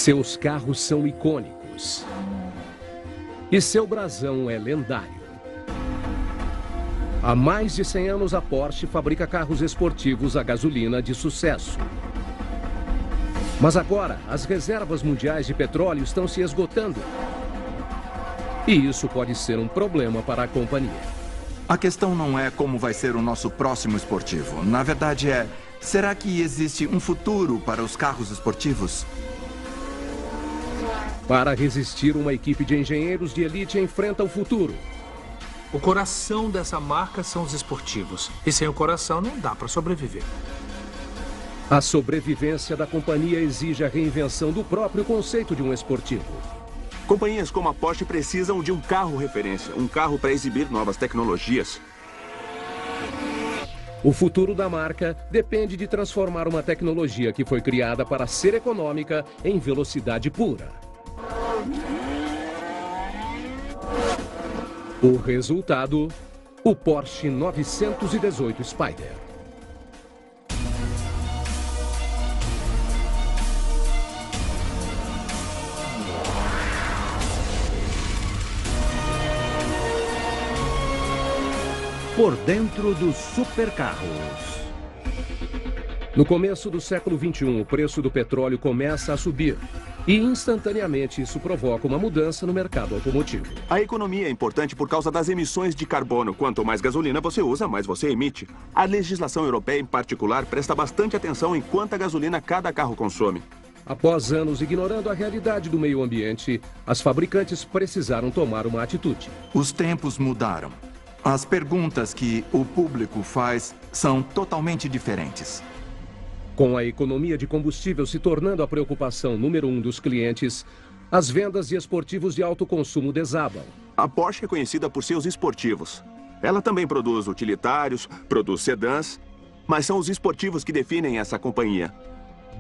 Seus carros são icônicos. E seu brasão é lendário. Há mais de 100 anos, a Porsche fabrica carros esportivos a gasolina de sucesso. Mas agora, as reservas mundiais de petróleo estão se esgotando. E isso pode ser um problema para a companhia. A questão não é como vai ser o nosso próximo esportivo. Na verdade será que existe um futuro para os carros esportivos? Para resistir, uma equipe de engenheiros de elite enfrenta o futuro. O coração dessa marca são os esportivos. E sem o coração não dá para sobreviver. A sobrevivência da companhia exige a reinvenção do próprio conceito de um esportivo. Companhias como a Porsche precisam de um carro referência, um carro para exibir novas tecnologias. O futuro da marca depende de transformar uma tecnologia que foi criada para ser econômica em velocidade pura. O resultado, o Porsche 918 Spyder. Por dentro dos supercarros. No começo do século XXI, o preço do petróleo começa a subir. E instantaneamente isso provoca uma mudança no mercado automotivo. A economia é importante por causa das emissões de carbono. Quanto mais gasolina você usa, mais você emite. A legislação europeia, em particular, presta bastante atenção em quanta gasolina cada carro consome. Após anos ignorando a realidade do meio ambiente, as fabricantes precisaram tomar uma atitude. Os tempos mudaram. As perguntas que o público faz são totalmente diferentes. Com a economia de combustível se tornando a preocupação número 1 dos clientes, as vendas de esportivos de alto consumo desabam. A Porsche é conhecida por seus esportivos. Ela também produz utilitários, produz sedãs, mas são os esportivos que definem essa companhia.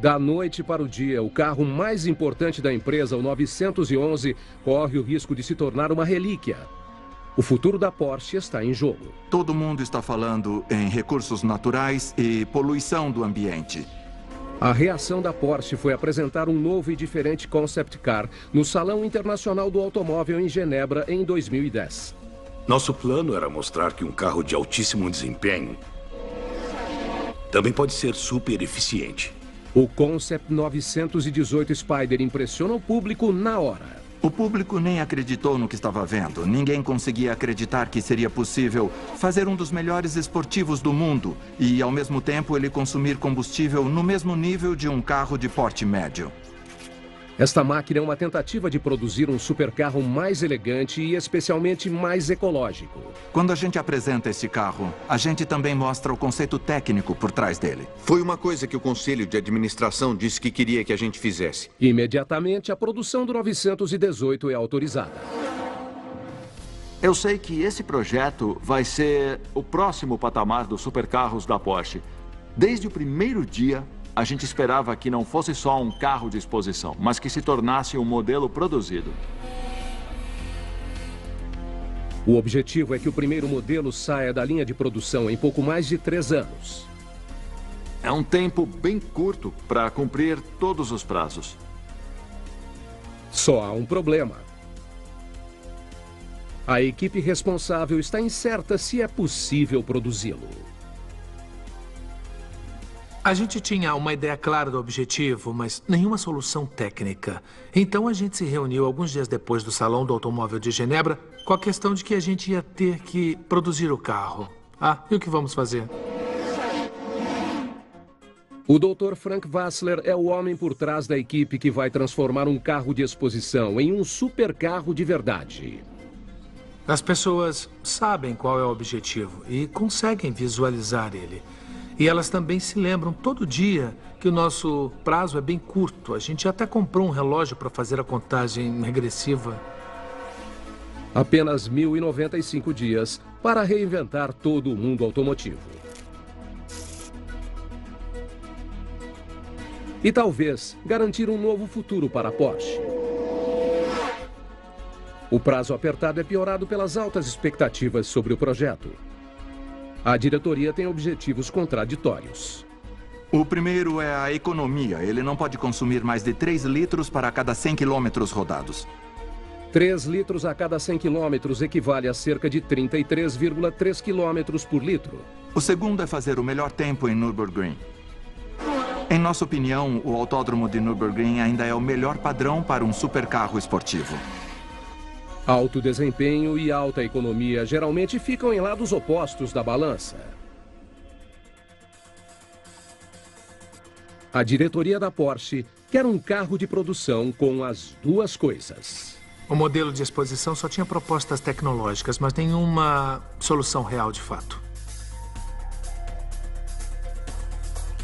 Da noite para o dia, o carro mais importante da empresa, o 911, corre o risco de se tornar uma relíquia. O futuro da Porsche está em jogo. Todo mundo está falando em recursos naturais e poluição do ambiente. A reação da Porsche foi apresentar um novo e diferente concept car no Salão Internacional do Automóvel em Genebra em 2010. Nosso plano era mostrar que um carro de altíssimo desempenho também pode ser super eficiente. O Concept 918 Spyder impressiona o público na hora. O público nem acreditou no que estava vendo. Ninguém conseguia acreditar que seria possível fazer um dos melhores esportivos do mundo e, ao mesmo tempo, ele consumir combustível no mesmo nível de um carro de porte médio. Esta máquina é uma tentativa de produzir um supercarro mais elegante e especialmente mais ecológico. Quando a gente apresenta esse carro, a gente também mostra o conceito técnico por trás dele. Foi uma coisa que o Conselho de Administração disse que queria que a gente fizesse. Imediatamente, a produção do 918 é autorizada. Eu sei que esse projeto vai ser o próximo patamar dos supercarros da Porsche. Desde o primeiro dia, a gente esperava que não fosse só um carro de exposição, mas que se tornasse um modelo produzido. O objetivo é que o primeiro modelo saia da linha de produção em pouco mais de 3 anos. É um tempo bem curto para cumprir todos os prazos. Só há um problema. A equipe responsável está incerta se é possível produzi-lo. A gente tinha uma ideia clara do objetivo, mas nenhuma solução técnica. Então a gente se reuniu alguns dias depois do Salão do Automóvel de Genebra com a questão de que a gente ia ter que produzir o carro. E o que vamos fazer? O Dr. Frank Wassler é o homem por trás da equipe que vai transformar um carro de exposição em um supercarro de verdade. As pessoas sabem qual é o objetivo e conseguem visualizar ele. E elas também se lembram todo dia que o nosso prazo é bem curto. A gente até comprou um relógio para fazer a contagem regressiva. Apenas 1.095 dias para reinventar todo o mundo automotivo. E talvez garantir um novo futuro para a Porsche. O prazo apertado é piorado pelas altas expectativas sobre o projeto. A diretoria tem objetivos contraditórios. O primeiro é a economia. Ele não pode consumir mais de 3 litros para cada 100 quilômetros rodados. 3 litros a cada 100 quilômetros equivale a cerca de 33,3 quilômetros por litro. O segundo é fazer o melhor tempo em Nürburgring. Em nossa opinião, o autódromo de Nürburgring ainda é o melhor padrão para um supercarro esportivo. Alto desempenho e alta economia geralmente ficam em lados opostos da balança. A diretoria da Porsche quer um carro de produção com as duas coisas. O modelo de exposição só tinha propostas tecnológicas, mas nenhuma solução real de fato.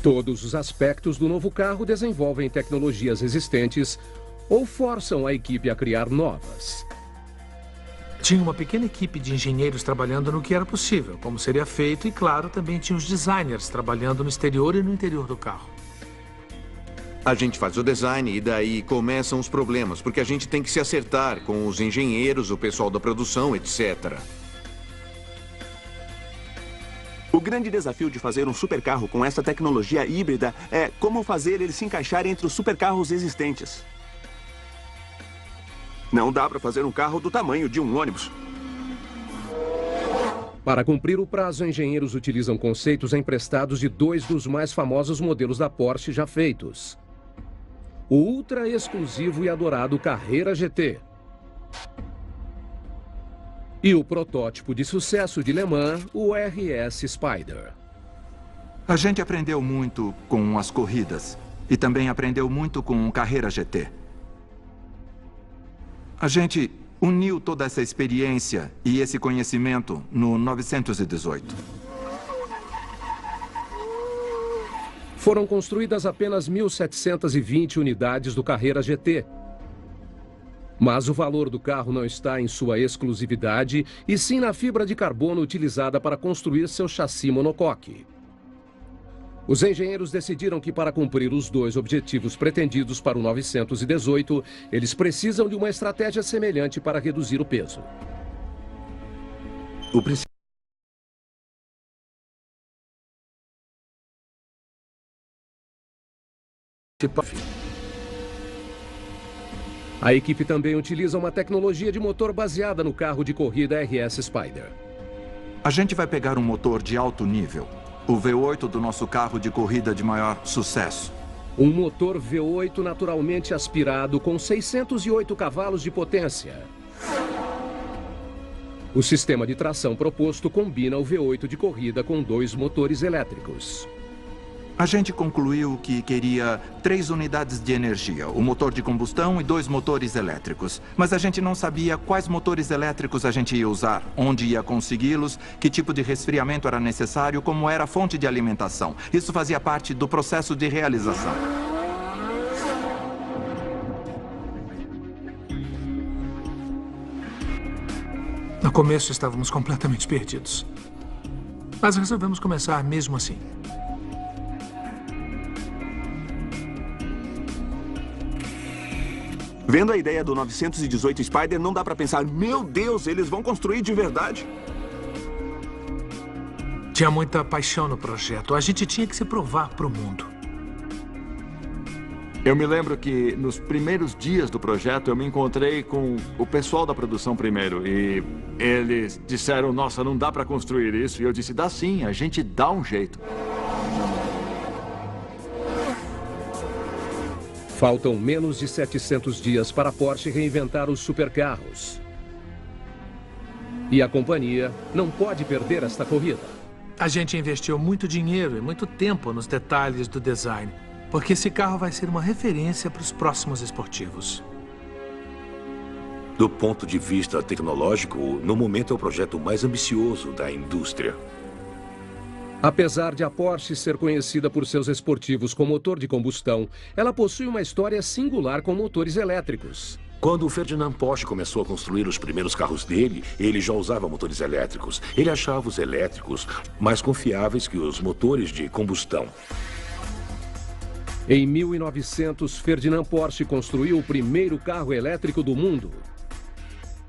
Todos os aspectos do novo carro desenvolvem tecnologias existentes ou forçam a equipe a criar novas. Tinha uma pequena equipe de engenheiros trabalhando no que era possível, como seria feito, e claro, também tinha os designers trabalhando no exterior e no interior do carro. A gente faz o design e daí começam os problemas, porque a gente tem que se acertar com os engenheiros, o pessoal da produção, etc. O grande desafio de fazer um supercarro com essa tecnologia híbrida é como fazer ele se encaixar entre os supercarros existentes. Não dá para fazer um carro do tamanho de um ônibus. Para cumprir o prazo, engenheiros utilizam conceitos emprestados de 2 dos mais famosos modelos da Porsche já feitos. O ultra exclusivo e adorado Carrera GT. E o protótipo de sucesso de Le Mans, o RS Spider. A gente aprendeu muito com as corridas e também aprendeu muito com o Carrera GT. A gente uniu toda essa experiência e esse conhecimento no 918. Foram construídas apenas 1.720 unidades do Carrera GT. Mas o valor do carro não está em sua exclusividade, e sim na fibra de carbono utilizada para construir seu chassi monocoque. Os engenheiros decidiram que, para cumprir os 2 objetivos pretendidos para o 918, eles precisam de uma estratégia semelhante para reduzir o peso. O principal A equipe também utiliza uma tecnologia de motor baseada no carro de corrida RS Spider. A gente vai pegar um motor de alto nível, o V8 do nosso carro de corrida de maior sucesso. Um motor V8 naturalmente aspirado com 608 cavalos de potência. O sistema de tração proposto combina o V8 de corrida com 2 motores elétricos. A gente concluiu que queria 3 unidades de energia, o motor de combustão e 2 motores elétricos. Mas a gente não sabia quais motores elétricos a gente ia usar, onde ia consegui-los, que tipo de resfriamento era necessário, como era a fonte de alimentação. Isso fazia parte do processo de realização. No começo estávamos completamente perdidos. Mas resolvemos começar mesmo assim. Vendo a ideia do 918 Spider, não dá para pensar, meu Deus, eles vão construir de verdade. Tinha muita paixão no projeto. A gente tinha que se provar para o mundo. Eu me lembro que nos primeiros dias do projeto eu me encontrei com o pessoal da produção primeiro e eles disseram, nossa, não dá para construir isso. E eu disse, dá sim, a gente dá um jeito. Faltam menos de 700 dias para a Porsche reinventar os supercarros. E a companhia não pode perder esta corrida. A gente investiu muito dinheiro e muito tempo nos detalhes do design, porque esse carro vai ser uma referência para os próximos esportivos. Do ponto de vista tecnológico, no momento é o projeto mais ambicioso da indústria. Apesar de a Porsche ser conhecida por seus esportivos com motor de combustão, ela possui uma história singular com motores elétricos. Quando o Ferdinand Porsche começou a construir os primeiros carros dele, ele já usava motores elétricos. Ele achava os elétricos mais confiáveis que os motores de combustão. Em 1900, Ferdinand Porsche construiu o primeiro carro elétrico do mundo.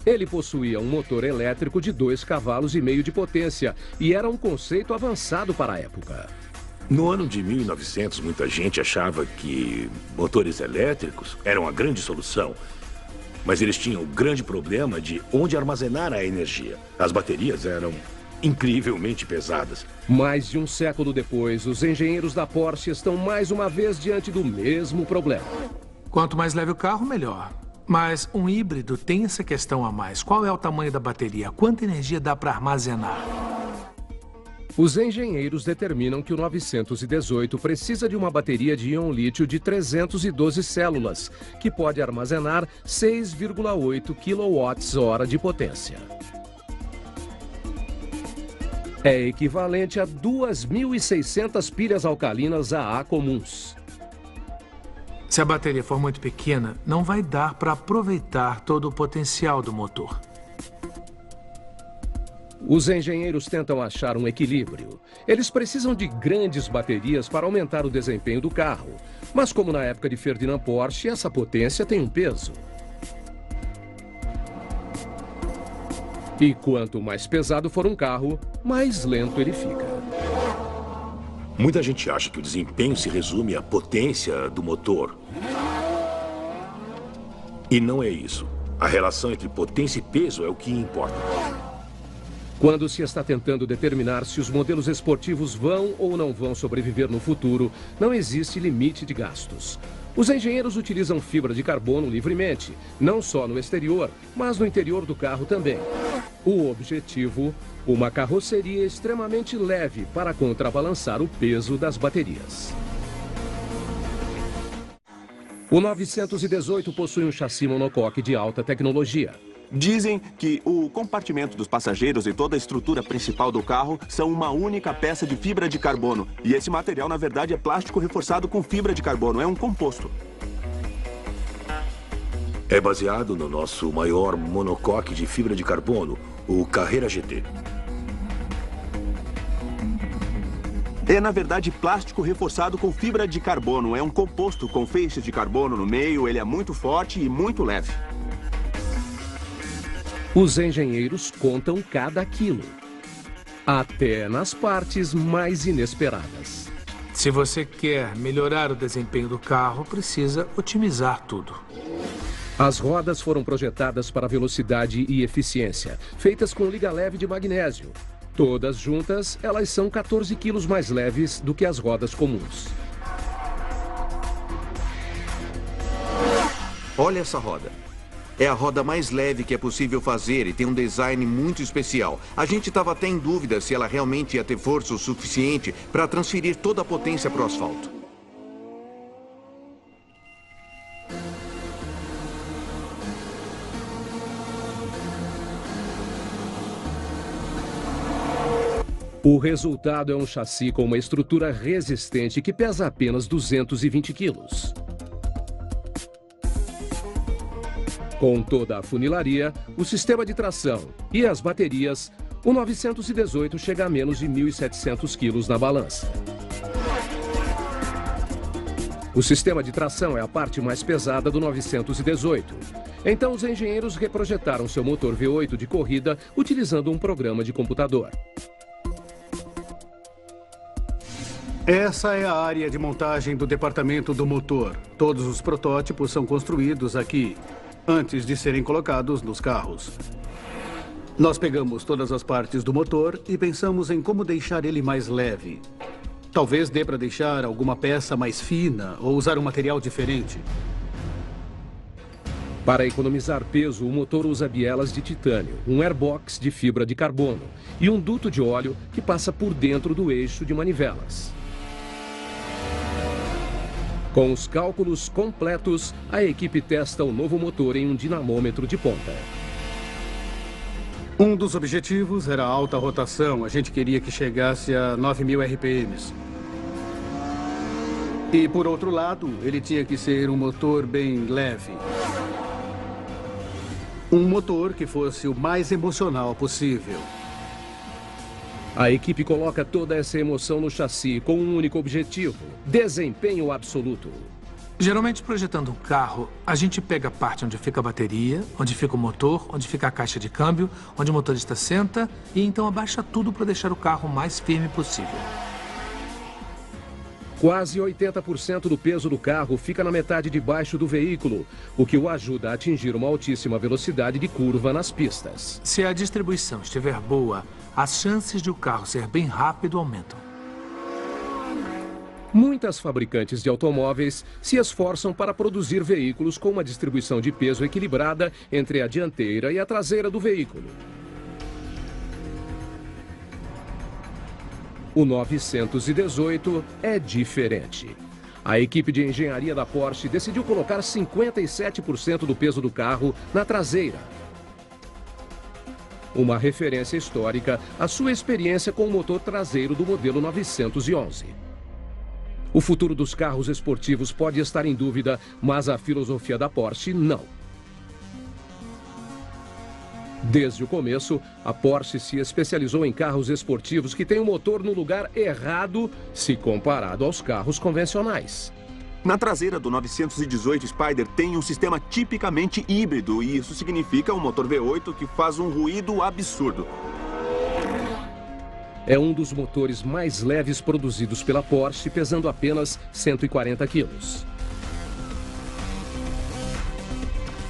Ele possuía um motor elétrico de 2,5 cavalos de potência e era um conceito avançado para a época. No ano de 1900, muita gente achava que motores elétricos eram a grande solução. Mas eles tinham o grande problema de onde armazenar a energia. As baterias eram incrivelmente pesadas. Mais de um século depois, os engenheiros da Porsche estão mais uma vez diante do mesmo problema. Quanto mais leve o carro, melhor. Mas um híbrido tem essa questão a mais. Qual é o tamanho da bateria? Quanta energia dá para armazenar? Os engenheiros determinam que o 918 precisa de uma bateria de íon lítio de 312 células, que pode armazenar 6,8 kWh de potência. É equivalente a 2.600 pilhas alcalinas AA comuns. Se a bateria for muito pequena, não vai dar para aproveitar todo o potencial do motor. Os engenheiros tentam achar um equilíbrio. Eles precisam de grandes baterias para aumentar o desempenho do carro. Mas como na época de Ferdinand Porsche, essa potência tem um peso. E quanto mais pesado for um carro, mais lento ele fica. Muita gente acha que o desempenho se resume à potência do motor. E não é isso. A relação entre potência e peso é o que importa. Quando se está tentando determinar se os modelos esportivos vão ou não vão sobreviver no futuro, não existe limite de gastos. Os engenheiros utilizam fibra de carbono livremente, não só no exterior, mas no interior do carro também. O objetivo, uma carroceria extremamente leve para contrabalançar o peso das baterias. O 918 possui um chassi monocoque de alta tecnologia. Dizem que o compartimento dos passageiros e toda a estrutura principal do carro são uma única peça de fibra de carbono. E esse material, na verdade, é plástico reforçado com fibra de carbono. É um composto. É baseado no nosso maior monocoque de fibra de carbono, o Carrera GT. É, na verdade, plástico reforçado com fibra de carbono. É um composto com feixes de carbono no meio. Ele é muito forte e muito leve. Os engenheiros contam cada quilo, até nas partes mais inesperadas. Se você quer melhorar o desempenho do carro, precisa otimizar tudo. As rodas foram projetadas para velocidade e eficiência, feitas com liga leve de magnésio. Todas juntas, elas são 14 quilos mais leves do que as rodas comuns. Olha essa roda. É a roda mais leve que é possível fazer e tem um design muito especial. A gente estava até em dúvida se ela realmente ia ter força o suficiente para transferir toda a potência para o asfalto. O resultado é um chassi com uma estrutura resistente que pesa apenas 220 quilos. Com toda a funilaria, o sistema de tração e as baterias, o 918 chega a menos de 1.700 quilos na balança. O sistema de tração é a parte mais pesada do 918. Então, os engenheiros reprojetaram seu motor V8 de corrida utilizando um programa de computador. Essa é a área de montagem do departamento do motor. Todos os protótipos são construídos aqui, antes de serem colocados nos carros. Nós pegamos todas as partes do motor e pensamos em como deixar ele mais leve. Talvez dê para deixar alguma peça mais fina ou usar um material diferente. Para economizar peso, o motor usa bielas de titânio, um airbox de fibra de carbono e um duto de óleo que passa por dentro do eixo de manivelas. Com os cálculos completos, a equipe testa o novo motor em um dinamômetro de ponta. Um dos objetivos era a alta rotação. A gente queria que chegasse a 9.000 RPMs. E, por outro lado, ele tinha que ser um motor bem leve. Um motor que fosse o mais emocional possível. A equipe coloca toda essa emoção no chassi com um único objetivo: desempenho absoluto. Geralmente, projetando um carro, a gente pega a parte onde fica a bateria, onde fica o motor, onde fica a caixa de câmbio, onde o motorista senta e então abaixa tudo para deixar o carro o mais firme possível. Quase 80% do peso do carro fica na metade de baixo do veículo, o que o ajuda a atingir uma altíssima velocidade de curva nas pistas. Se a distribuição estiver boa, as chances de o carro ser bem rápido aumentam. Muitas fabricantes de automóveis se esforçam para produzir veículos com uma distribuição de peso equilibrada entre a dianteira e a traseira do veículo. O 918 é diferente. A equipe de engenharia da Porsche decidiu colocar 57% do peso do carro na traseira. Uma referência histórica à sua experiência com o motor traseiro do modelo 911. O futuro dos carros esportivos pode estar em dúvida, mas a filosofia da Porsche não. Desde o começo, a Porsche se especializou em carros esportivos que têm o motor no lugar errado se comparado aos carros convencionais. Na traseira do 918 Spider tem um sistema tipicamente híbrido e isso significa um motor V8 que faz um ruído absurdo. É um dos motores mais leves produzidos pela Porsche, pesando apenas 140 quilos.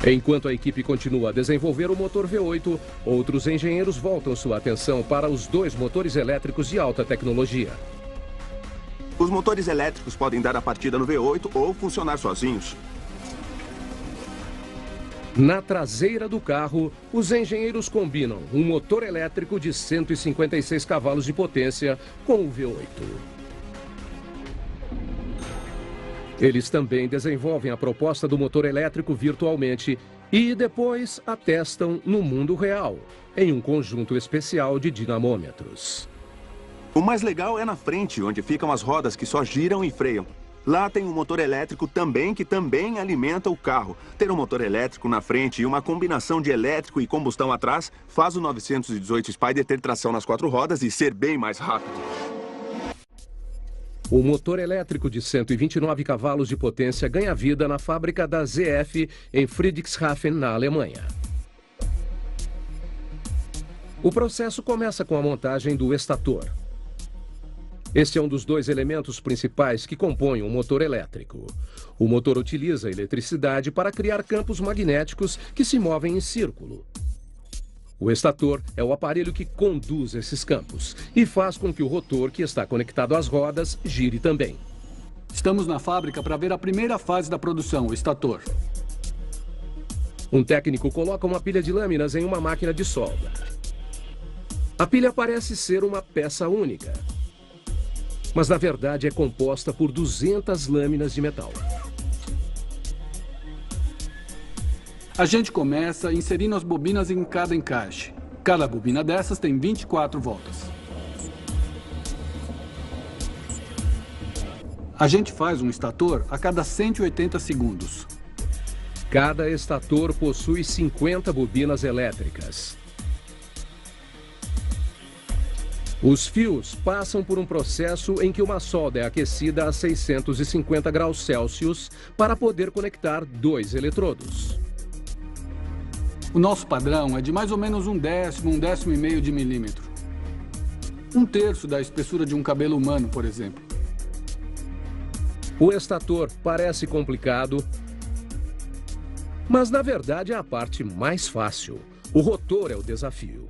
Enquanto a equipe continua a desenvolver o motor V8, outros engenheiros voltam sua atenção para os dois motores elétricos de alta tecnologia. Os motores elétricos podem dar a partida no V8 ou funcionar sozinhos. Na traseira do carro, os engenheiros combinam um motor elétrico de 156 cavalos de potência com o V8. Eles também desenvolvem a proposta do motor elétrico virtualmente e depois a testam no mundo real, em um conjunto especial de dinamômetros. O mais legal é na frente, onde ficam as rodas que só giram e freiam. Lá tem um motor elétrico também que também alimenta o carro. Ter um motor elétrico na frente e uma combinação de elétrico e combustão atrás faz o 918 Spider ter tração nas 4 rodas e ser bem mais rápido. O motor elétrico de 129 cavalos de potência ganha vida na fábrica da ZF em Friedrichshafen, na Alemanha. O processo começa com a montagem do estator. Este é um dos dois elementos principais que compõem um motor elétrico. O motor utiliza eletricidade para criar campos magnéticos que se movem em círculo. O estator é o aparelho que conduz esses campos e faz com que o rotor, que está conectado às rodas, gire também. Estamos na fábrica para ver a primeira fase da produção, o estator. Um técnico coloca uma pilha de lâminas em uma máquina de solda. A pilha parece ser uma peça única, mas na verdade é composta por 200 lâminas de metal. A gente começa inserindo as bobinas em cada encaixe. Cada bobina dessas tem 24 voltas. A gente faz um estator a cada 180 segundos. Cada estator possui 50 bobinas elétricas. Os fios passam por um processo em que uma solda é aquecida a 650 graus Celsius para poder conectar 2 eletrodos. O nosso padrão é de mais ou menos 1/10, 1/10 de milímetro. 1/3 da espessura de um cabelo humano, por exemplo. O estator parece complicado, mas na verdade é a parte mais fácil. O rotor é o desafio.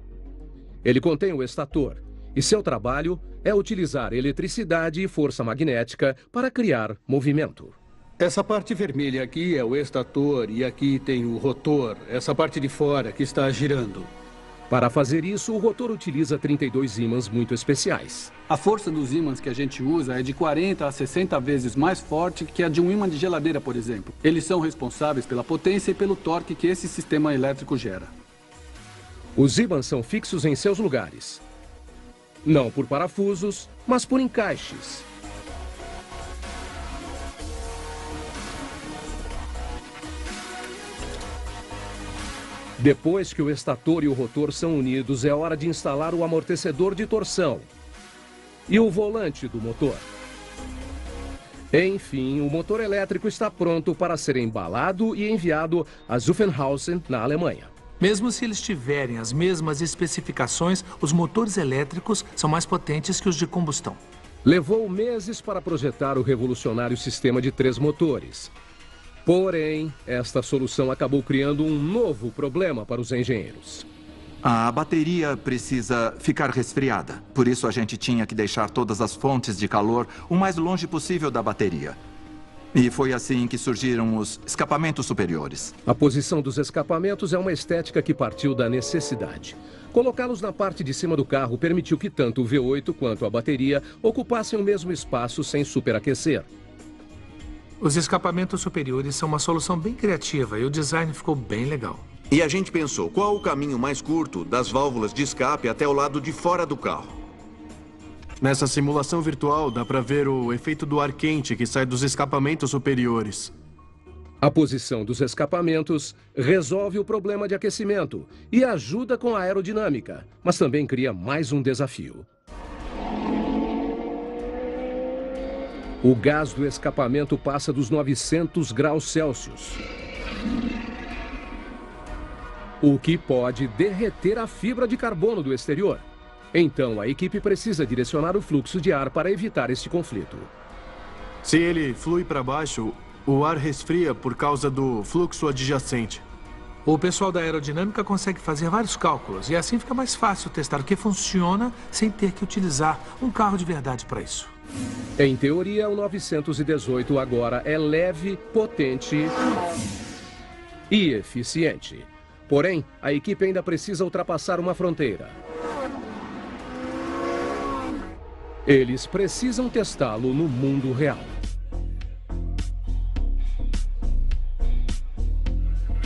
Ele contém o estator e seu trabalho é utilizar eletricidade e força magnética para criar movimento. Essa parte vermelha aqui é o estator e aqui tem o rotor, essa parte de fora que está girando. Para fazer isso, o rotor utiliza 32 ímãs muito especiais. A força dos ímãs que a gente usa é de 40 a 60 vezes mais forte que a de um ímã de geladeira, por exemplo. Eles são responsáveis pela potência e pelo torque que esse sistema elétrico gera. Os ímãs são fixos em seus lugares. Não por parafusos, mas por encaixes. Depois que o estator e o rotor são unidos, é hora de instalar o amortecedor de torção e o volante do motor. Enfim, o motor elétrico está pronto para ser embalado e enviado a Zuffenhausen, na Alemanha. Mesmo se eles tiverem as mesmas especificações, os motores elétricos são mais potentes que os de combustão. Levou meses para projetar o revolucionário sistema de 3 motores. Porém, esta solução acabou criando um novo problema para os engenheiros. A bateria precisa ficar resfriada. Por isso, a gente tinha que deixar todas as fontes de calor o mais longe possível da bateria. E foi assim que surgiram os escapamentos superiores. A posição dos escapamentos é uma estética que partiu da necessidade. Colocá-los na parte de cima do carro permitiu que tanto o V8 quanto a bateria ocupassem o mesmo espaço sem superaquecer. Os escapamentos superiores são uma solução bem criativa e o design ficou bem legal. E a gente pensou, qual o caminho mais curto das válvulas de escape até o lado de fora do carro? Nessa simulação virtual, dá para ver o efeito do ar quente que sai dos escapamentos superiores. A posição dos escapamentos resolve o problema de aquecimento e ajuda com a aerodinâmica, mas também cria mais um desafio. O gás do escapamento passa dos 900 graus Celsius, o que pode derreter a fibra de carbono do exterior. Então, a equipe precisa direcionar o fluxo de ar para evitar este conflito. Se ele flui para baixo, o ar resfria por causa do fluxo adjacente. O pessoal da aerodinâmica consegue fazer vários cálculos e assim fica mais fácil testar o que funciona sem ter que utilizar um carro de verdade para isso. Em teoria, o 918 agora é leve, potente e eficiente. Porém, a equipe ainda precisa ultrapassar uma fronteira. Eles precisam testá-lo no mundo real.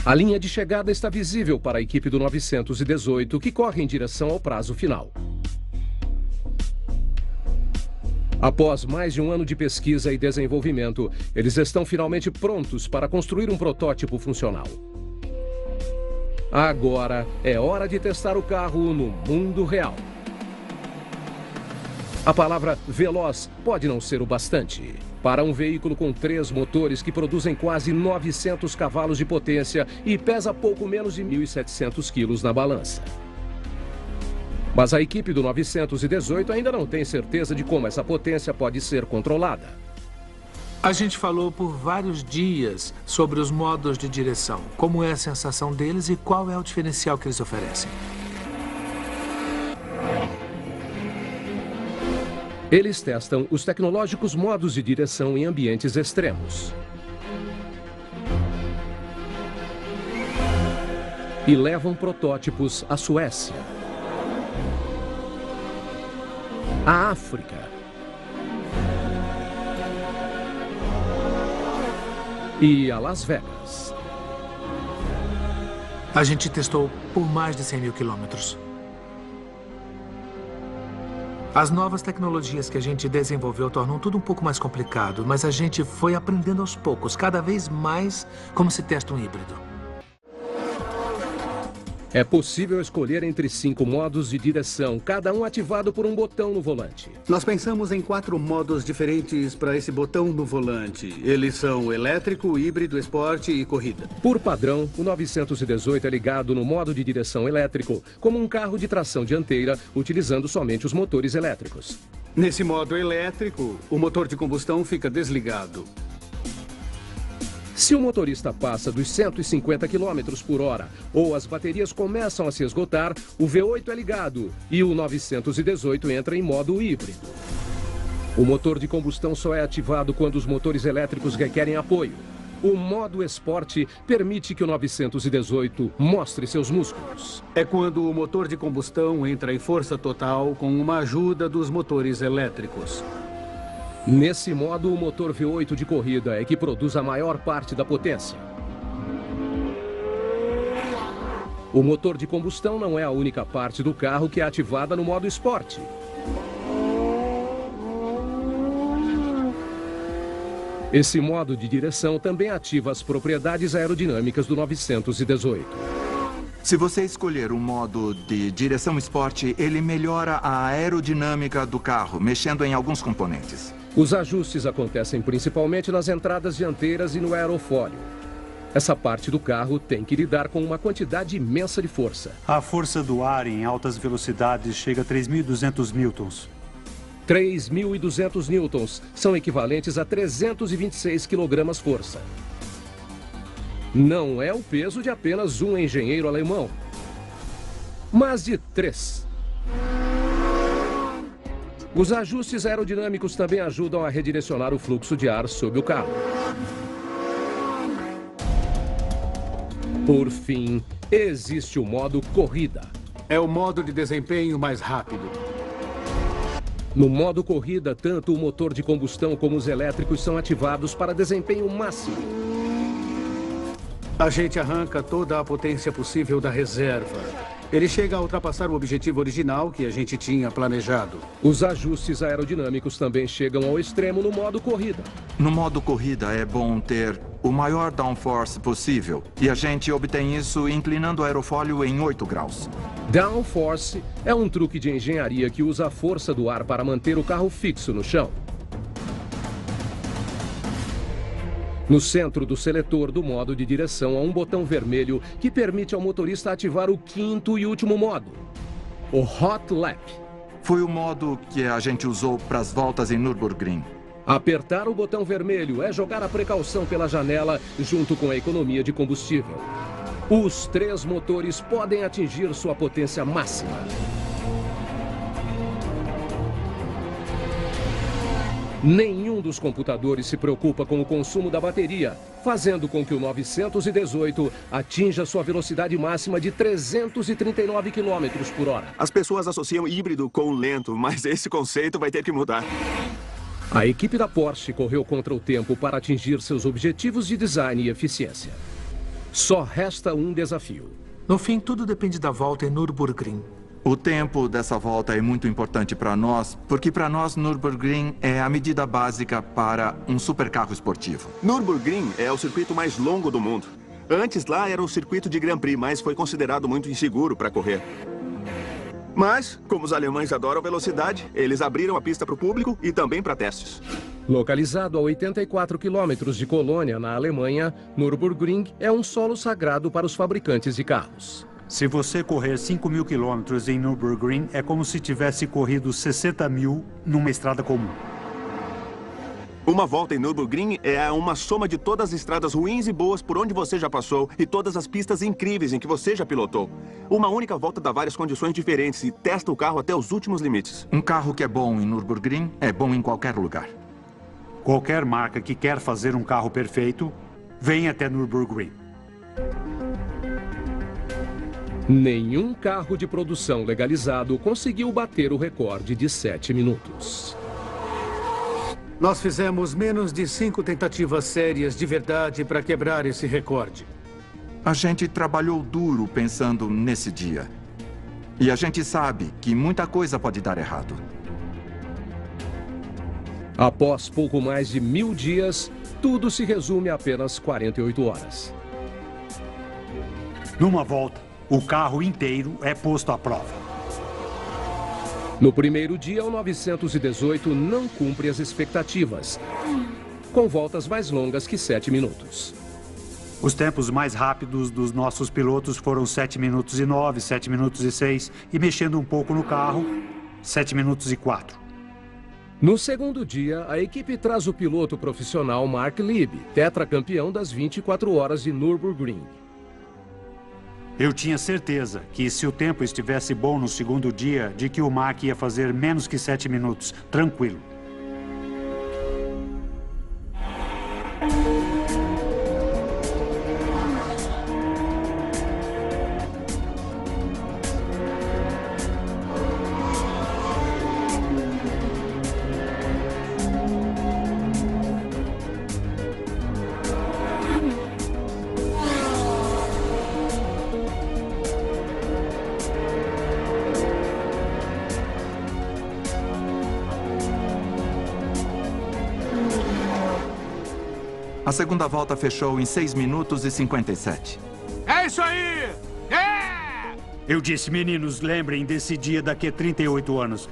A linha de chegada está visível para a equipe do 918, que corre em direção ao prazo final. Após mais de um ano de pesquisa e desenvolvimento, eles estão finalmente prontos para construir um protótipo funcional. Agora é hora de testar o carro no mundo real. A palavra veloz pode não ser o bastante. Para um veículo com 3 motores que produzem quase 900 cavalos de potência e pesa pouco menos de 1.700 quilos na balança. Mas a equipe do 918 ainda não tem certeza de como essa potência pode ser controlada. A gente falou por vários dias sobre os modos de direção, como é a sensação deles e qual é o diferencial que eles oferecem. Eles testam os tecnológicos modos de direção em ambientes extremos. E levam protótipos à Suécia, à África e a Las Vegas. A gente testou por mais de 100 mil quilômetros. As novas tecnologias que a gente desenvolveu tornam tudo um pouco mais complicado, mas a gente foi aprendendo aos poucos, cada vez mais como se testa um híbrido. É possível escolher entre 5 modos de direção, cada um ativado por um botão no volante. Nós pensamos em 4 modos diferentes para esse botão no volante. Eles são elétrico, híbrido, esporte e corrida. Por padrão, o 918 é ligado no modo de direção elétrico, como um carro de tração dianteira, utilizando somente os motores elétricos. Nesse modo elétrico, o motor de combustão fica desligado. Se o motorista passa dos 150 km por hora ou as baterias começam a se esgotar, o V8 é ligado e o 918 entra em modo híbrido. O motor de combustão só é ativado quando os motores elétricos requerem apoio. O modo esporte permite que o 918 mostre seus músculos. É quando o motor de combustão entra em força total com uma ajuda dos motores elétricos. Nesse modo, o motor V8 de corrida é que produz a maior parte da potência. O motor de combustão não é a única parte do carro que é ativada no modo esporte. Esse modo de direção também ativa as propriedades aerodinâmicas do 918. Se você escolher o modo de direção esporte, ele melhora a aerodinâmica do carro, mexendo em alguns componentes. Os ajustes acontecem principalmente nas entradas dianteiras e no aerofólio. Essa parte do carro tem que lidar com uma quantidade imensa de força. A força do ar em altas velocidades chega a 3.200 newtons. 3.200 newtons são equivalentes a 326 quilogramas força. Não é o peso de apenas um engenheiro alemão, mas de 3. Os ajustes aerodinâmicos também ajudam a redirecionar o fluxo de ar sob o carro. Por fim, existe o modo corrida. É o modo de desempenho mais rápido. No modo corrida, tanto o motor de combustão como os elétricos são ativados para desempenho máximo. A gente arranca toda a potência possível da reserva. Ele chega a ultrapassar o objetivo original que a gente tinha planejado. Os ajustes aerodinâmicos também chegam ao extremo no modo corrida. No modo corrida é bom ter o maior downforce possível. E a gente obtém isso inclinando o aerofólio em 8 graus. Downforce é um truque de engenharia que usa a força do ar para manter o carro fixo no chão. No centro do seletor do modo de direção há um botão vermelho que permite ao motorista ativar o 5º e último modo, o Hot Lap. Foi o modo que a gente usou para as voltas em Nürburgring. Apertar o botão vermelho é jogar a precaução pela janela junto com a economia de combustível. Os 3 motores podem atingir sua potência máxima. Nenhum dos computadores se preocupa com o consumo da bateria, fazendo com que o 918 atinja sua velocidade máxima de 339 km por hora. As pessoas associam híbrido com lento, mas esse conceito vai ter que mudar. A equipe da Porsche correu contra o tempo para atingir seus objetivos de design e eficiência. Só resta um desafio. No fim, tudo depende da volta em Nürburgring. O tempo dessa volta é muito importante para nós, porque para nós Nürburgring é a medida básica para um supercarro esportivo. Nürburgring é o circuito mais longo do mundo. Antes lá era um circuito de Grand Prix, mas foi considerado muito inseguro para correr. Mas, como os alemães adoram velocidade, eles abriram a pista para o público e também para testes. Localizado a 84 quilômetros de Colônia, na Alemanha, Nürburgring é um solo sagrado para os fabricantes de carros. Se você correr 5.000 quilômetros em Nürburgring, é como se tivesse corrido 60.000 numa estrada comum. Uma volta em Nürburgring é uma soma de todas as estradas ruins e boas por onde você já passou e todas as pistas incríveis em que você já pilotou. Uma única volta dá várias condições diferentes e testa o carro até os últimos limites. Um carro que é bom em Nürburgring é bom em qualquer lugar. Qualquer marca que quer fazer um carro perfeito, vem até Nürburgring. Nenhum carro de produção legalizado conseguiu bater o recorde de 7 minutos. Nós fizemos menos de 5 tentativas sérias de verdade para quebrar esse recorde. A gente trabalhou duro pensando nesse dia. E a gente sabe que muita coisa pode dar errado. Após pouco mais de 1000 dias, tudo se resume a apenas 48 horas. Numa volta, o carro inteiro é posto à prova. No primeiro dia, o 918 não cumpre as expectativas, com voltas mais longas que 7 minutos. Os tempos mais rápidos dos nossos pilotos foram 7 minutos e 9, 7 minutos e 6, e mexendo um pouco no carro, 7 minutos e 4. No segundo dia, a equipe traz o piloto profissional Mark Lieb, tetracampeão das 24 horas de Nürburgring. Eu tinha certeza que se o tempo estivesse bom no segundo dia, de que o Mark ia fazer menos que 7 minutos, tranquilo. A segunda volta fechou em 6 minutos e 57. É isso aí! É! Eu disse, meninos, lembrem desse dia daqui a 38 anos.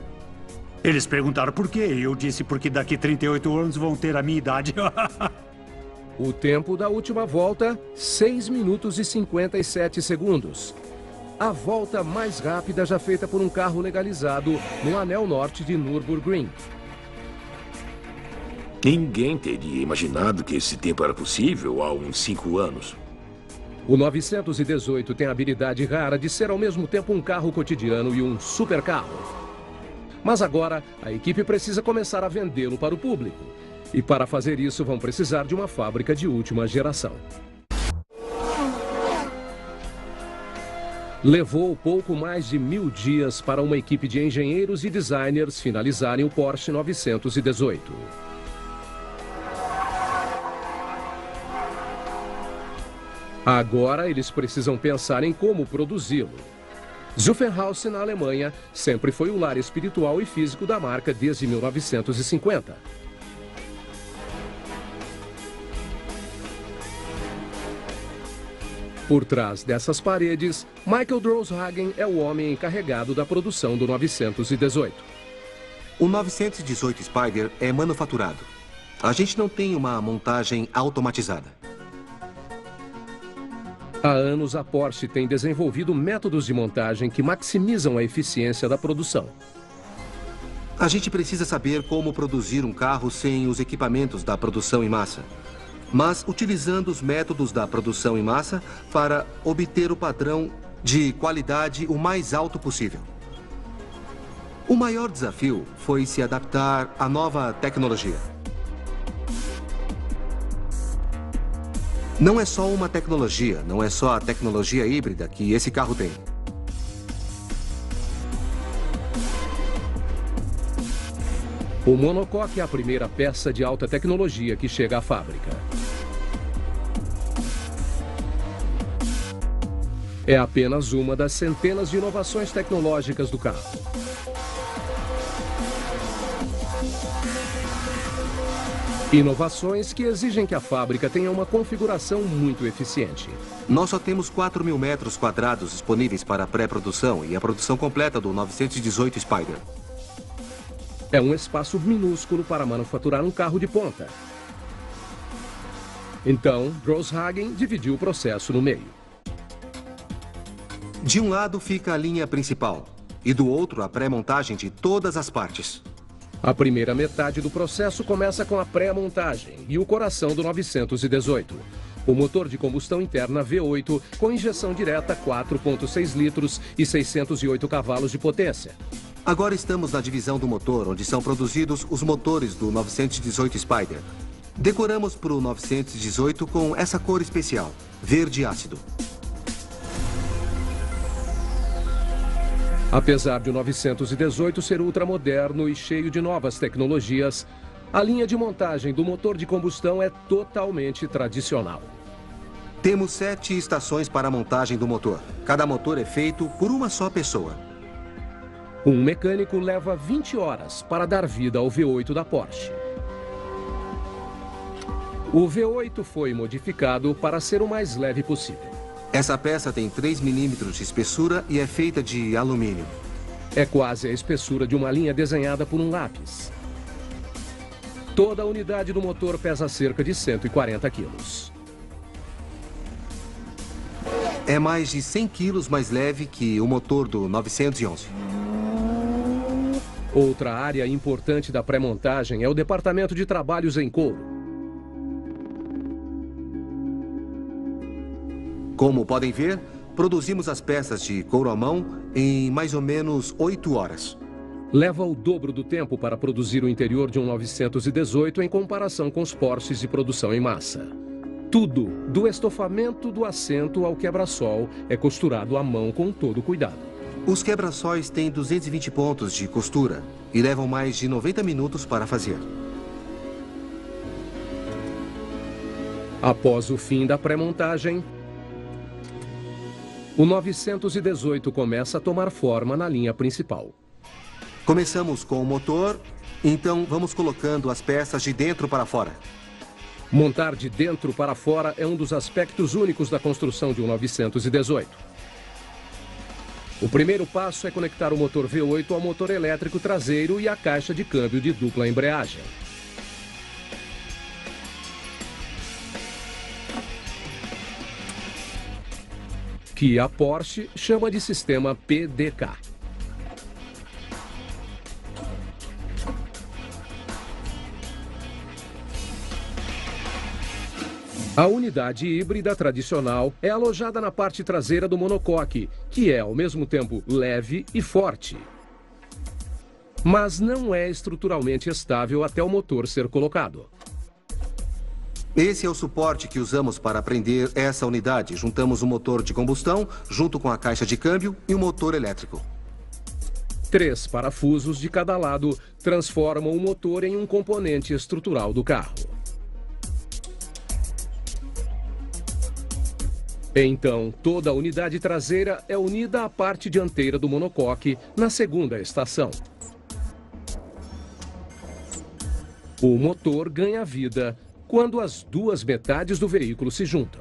Eles perguntaram por quê, e eu disse porque daqui a 38 anos vão ter a minha idade. O tempo da última volta, 6 minutos e 57 segundos. a volta mais rápida já feita por um carro legalizado no anel norte de Nürburgring. Ninguém teria imaginado que esse tempo era possível há uns 5 anos. O 918 tem a habilidade rara de ser ao mesmo tempo um carro cotidiano e um supercarro. Mas agora, a equipe precisa começar a vendê-lo para o público. E para fazer isso, vão precisar de uma fábrica de última geração. Levou pouco mais de 1000 dias para uma equipe de engenheiros e designers finalizarem o Porsche 918. Agora eles precisam pensar em como produzi-lo. Zuffenhausen, na Alemanha, sempre foi o lar espiritual e físico da marca desde 1950. Por trás dessas paredes, Michael Droshagen é o homem encarregado da produção do 918. O 918 Spider é manufaturado. A gente não tem uma montagem automatizada. Há anos, a Porsche tem desenvolvido métodos de montagem que maximizam a eficiência da produção. A gente precisa saber como produzir um carro sem os equipamentos da produção em massa, mas utilizando os métodos da produção em massa para obter o padrão de qualidade o mais alto possível. O maior desafio foi se adaptar à nova tecnologia. Não é só uma tecnologia, não é só a tecnologia híbrida que esse carro tem. O monocoque é a primeira peça de alta tecnologia que chega à fábrica. É apenas uma das centenas de inovações tecnológicas do carro. Inovações que exigem que a fábrica tenha uma configuração muito eficiente. Nós só temos 4.000 metros quadrados disponíveis para a pré-produção e a produção completa do 918 Spider. É um espaço minúsculo para manufaturar um carro de ponta. Então, Droshagen dividiu o processo no meio. De um lado fica a linha principal e do outro a pré-montagem de todas as partes. A primeira metade do processo começa com a pré-montagem e o coração do 918. O motor de combustão interna V8 com injeção direta 4,6 litros e 608 cavalos de potência. Agora estamos na divisão do motor, onde são produzidos os motores do 918 Spider. Decoramos para o 918 com essa cor especial, verde ácido. Apesar de o 918 ser ultramoderno e cheio de novas tecnologias, a linha de montagem do motor de combustão é totalmente tradicional. Temos 7 estações para a montagem do motor. Cada motor é feito por uma só pessoa. Um mecânico leva 20 horas para dar vida ao V8 da Porsche. O V8 foi modificado para ser o mais leve possível. Essa peça tem 3 milímetros de espessura e é feita de alumínio. É quase a espessura de uma linha desenhada por um lápis. Toda a unidade do motor pesa cerca de 140 quilos. É mais de 100 quilos mais leve que o motor do 911. Outra área importante da pré-montagem é o departamento de trabalhos em couro. Como podem ver, produzimos as peças de couro à mão em mais ou menos 8 horas. Leva o dobro do tempo para produzir o interior de um 918 em comparação com os Porsches de produção em massa. Tudo, do estofamento do assento ao quebra-sol, é costurado à mão com todo cuidado. Os quebra-sóis têm 220 pontos de costura e levam mais de 90 minutos para fazer. Após o fim da pré-montagem, o 918 começa a tomar forma na linha principal. Começamos com o motor, então vamos colocando as peças de dentro para fora. Montar de dentro para fora é um dos aspectos únicos da construção de um 918. O primeiro passo é conectar o motor V8 ao motor elétrico traseiro e à caixa de câmbio de dupla embreagem. que a Porsche chama de sistema PDK. A unidade híbrida tradicional é alojada na parte traseira do monocoque, que é ao mesmo tempo leve e forte. Mas não é estruturalmente estável até o motor ser colocado. Esse é o suporte que usamos para prender essa unidade. Juntamos um motor de combustão, junto com a caixa de câmbio e um motor elétrico. 3 parafusos de cada lado transformam o motor em um componente estrutural do carro. Então, toda a unidade traseira é unida à parte dianteira do monocoque na segunda estação. O motor ganha vida quando as duas metades do veículo se juntam.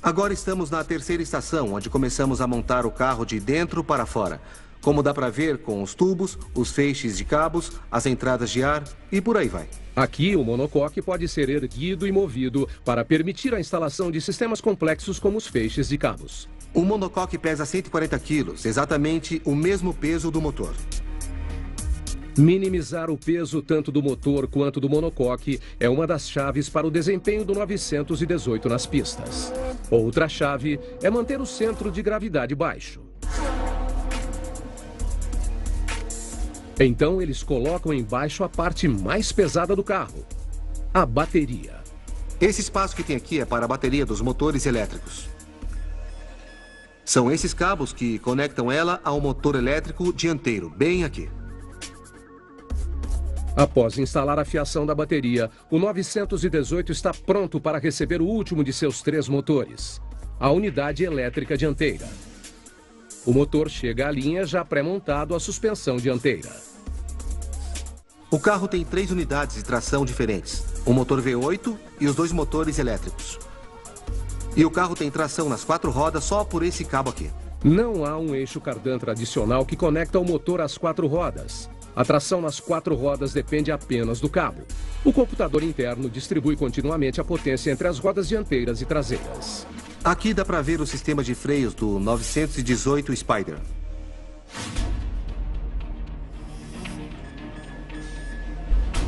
Agora estamos na terceira estação, onde começamos a montar o carro de dentro para fora. Como dá para ver com os tubos, os feixes de cabos, as entradas de ar e por aí vai. Aqui, o monocoque pode ser erguido e movido para permitir a instalação de sistemas complexos como os feixes de cabos. O monocoque pesa 140 quilos, exatamente o mesmo peso do motor. Minimizar o peso tanto do motor quanto do monocoque é uma das chaves para o desempenho do 918 nas pistas. Outra chave é manter o centro de gravidade baixo. Então, eles colocam embaixo a parte mais pesada do carro, a bateria. Esse espaço que tem aqui é para a bateria dos motores elétricos. São esses cabos que conectam ela ao motor elétrico dianteiro, bem aqui. Após instalar a fiação da bateria, o 918 está pronto para receber o último de seus 3 motores, a unidade elétrica dianteira. O motor chega à linha já pré-montado à suspensão dianteira. O carro tem 3 unidades de tração diferentes, o motor V8 e os 2 motores elétricos. E o carro tem tração nas 4 rodas só por esse cabo aqui. Não há um eixo cardan tradicional que conecta o motor às 4 rodas. A tração nas 4 rodas depende apenas do cabo. O computador interno distribui continuamente a potência entre as rodas dianteiras e traseiras. Aqui dá para ver o sistema de freios do 918 Spider.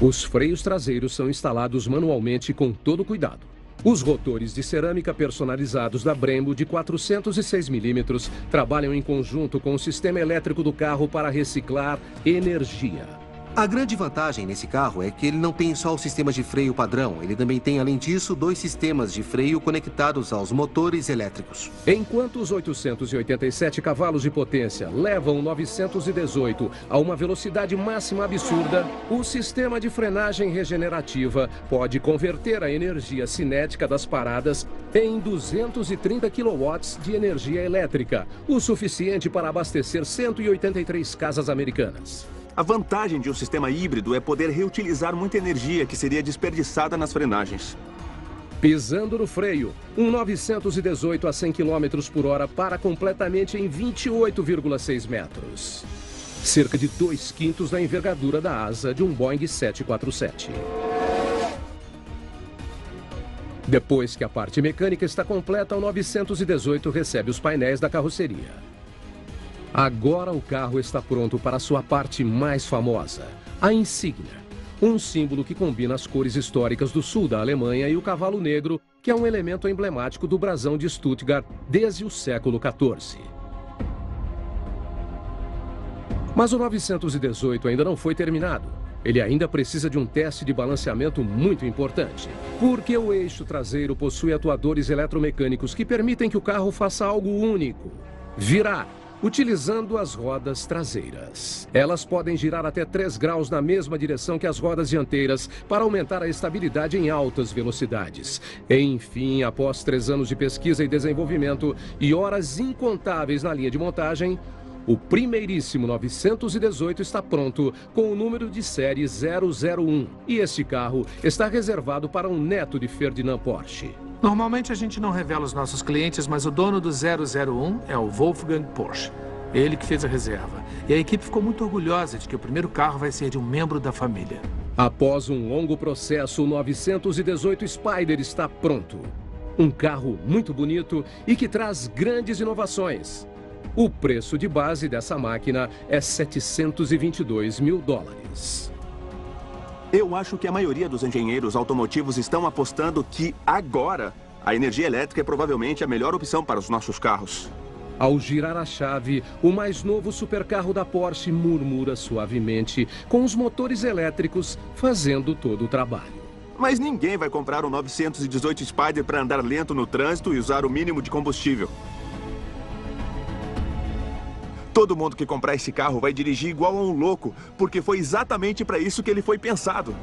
Os freios traseiros são instalados manualmente com todo cuidado. Os rotores de cerâmica personalizados da Brembo de 406 mm trabalham em conjunto com o sistema elétrico do carro para reciclar energia. A grande vantagem nesse carro é que ele não tem só o sistema de freio padrão, ele também tem, além disso, 2 sistemas de freio conectados aos motores elétricos. Enquanto os 887 cavalos de potência levam o 918 a uma velocidade máxima absurda, o sistema de frenagem regenerativa pode converter a energia cinética das paradas em 230 kW de energia elétrica, o suficiente para abastecer 183 casas americanas. A vantagem de um sistema híbrido é poder reutilizar muita energia que seria desperdiçada nas frenagens. Pisando no freio, um 918 a 100 km por hora para completamente em 28,6 metros. Cerca de 2/5 da envergadura da asa de um Boeing 747. Depois que a parte mecânica está completa, o 918 recebe os painéis da carroceria. Agora o carro está pronto para sua parte mais famosa, a insígnia. Um símbolo que combina as cores históricas do sul da Alemanha e o cavalo negro, que é um elemento emblemático do brasão de Stuttgart desde o século XIV. Mas o 918 ainda não foi terminado. Ele ainda precisa de um teste de balanceamento muito importante, porque o eixo traseiro possui atuadores eletromecânicos que permitem que o carro faça algo único: virar, utilizando as rodas traseiras. Elas podem girar até 3 graus na mesma direção que as rodas dianteiras para aumentar a estabilidade em altas velocidades. Enfim, após 3 anos de pesquisa e desenvolvimento e horas incontáveis na linha de montagem, o primeiríssimo 918 está pronto com o número de série 001. E este carro está reservado para um neto de Ferdinand Porsche. Normalmente a gente não revela os nossos clientes, mas o dono do 001 é o Wolfgang Porsche. Ele que fez a reserva. E a equipe ficou muito orgulhosa de que o primeiro carro vai ser de um membro da família. Após um longo processo, o 918 Spider está pronto. Um carro muito bonito e que traz grandes inovações. O preço de base dessa máquina é 722 mil dólares. Eu acho que a maioria dos engenheiros automotivos estão apostando que agora a energia elétrica é provavelmente a melhor opção para os nossos carros. Ao girar a chave, o mais novo supercarro da Porsche murmura suavemente, com os motores elétricos fazendo todo o trabalho. Mas ninguém vai comprar um 918 Spider para andar lento no trânsito e usar o mínimo de combustível. Todo mundo que comprar esse carro vai dirigir igual a um louco, porque foi exatamente para isso que ele foi pensado.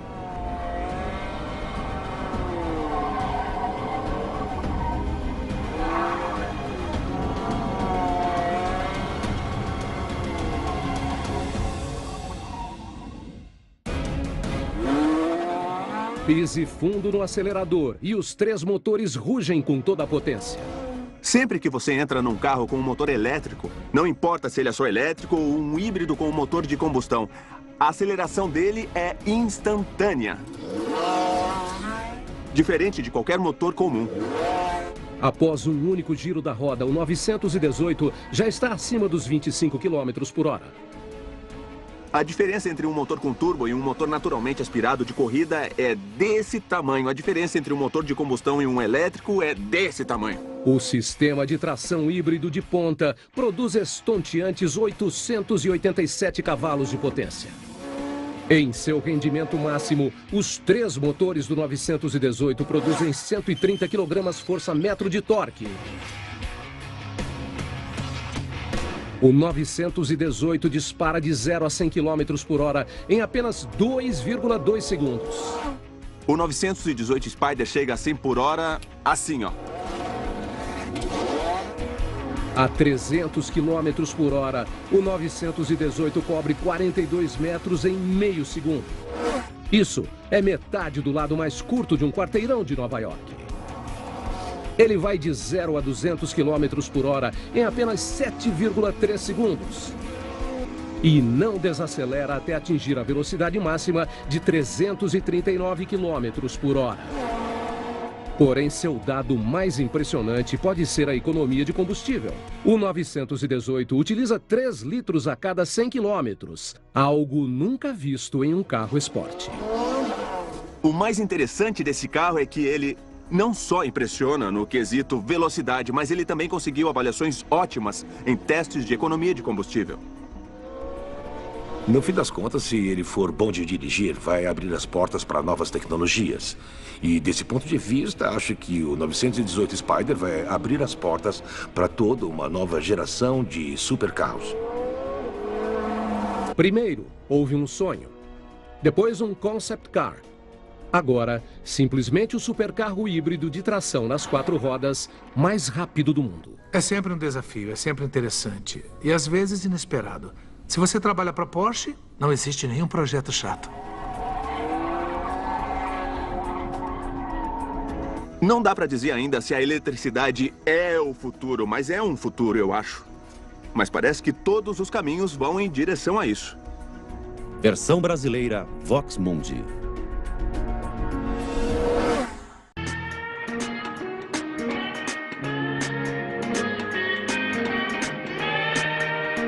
Pise fundo no acelerador e os 3 motores rugem com toda a potência. Sempre que você entra num carro com um motor elétrico, não importa se ele é só elétrico ou um híbrido com um motor de combustão, a aceleração dele é instantânea. Diferente de qualquer motor comum. Após um único giro da roda, o 918 já está acima dos 25 km por hora. A diferença entre um motor com turbo e um motor naturalmente aspirado de corrida é desse tamanho. A diferença entre um motor de combustão e um elétrico é desse tamanho. O sistema de tração híbrido de ponta produz estonteantes 887 cavalos de potência. Em seu rendimento máximo, os 3 motores do 918 produzem 130 kgfm de torque. O 918 dispara de 0 a 100 km por hora em apenas 2,2 segundos. O 918 Spider chega a 100 por hora assim, ó. A 300 km por hora, o 918 cobre 42 metros em meio segundo. Isso é metade do lado mais curto de um quarteirão de Nova York. Ele vai de 0 a 200 km por hora em apenas 7,3 segundos. E não desacelera até atingir a velocidade máxima de 339 km por hora. Porém, seu dado mais impressionante pode ser a economia de combustível. O 918 utiliza 3 litros a cada 100 km, algo nunca visto em um carro esporte. O mais interessante desse carro é que ele não só impressiona no quesito velocidade, mas ele também conseguiu avaliações ótimas em testes de economia de combustível. No fim das contas, se ele for bom de dirigir, vai abrir as portas para novas tecnologias. E desse ponto de vista, acho que o 918 Spider vai abrir as portas para toda uma nova geração de supercarros. Primeiro, houve um sonho. Depois, um concept car. Agora, simplesmente o supercarro híbrido de tração nas 4 rodas mais rápido do mundo. É sempre um desafio, é sempre interessante e às vezes inesperado. Se você trabalha para Porsche, não existe nenhum projeto chato. Não dá para dizer ainda se a eletricidade é o futuro, mas é um futuro, eu acho. Mas parece que todos os caminhos vão em direção a isso. Versão brasileira Vox Mundi.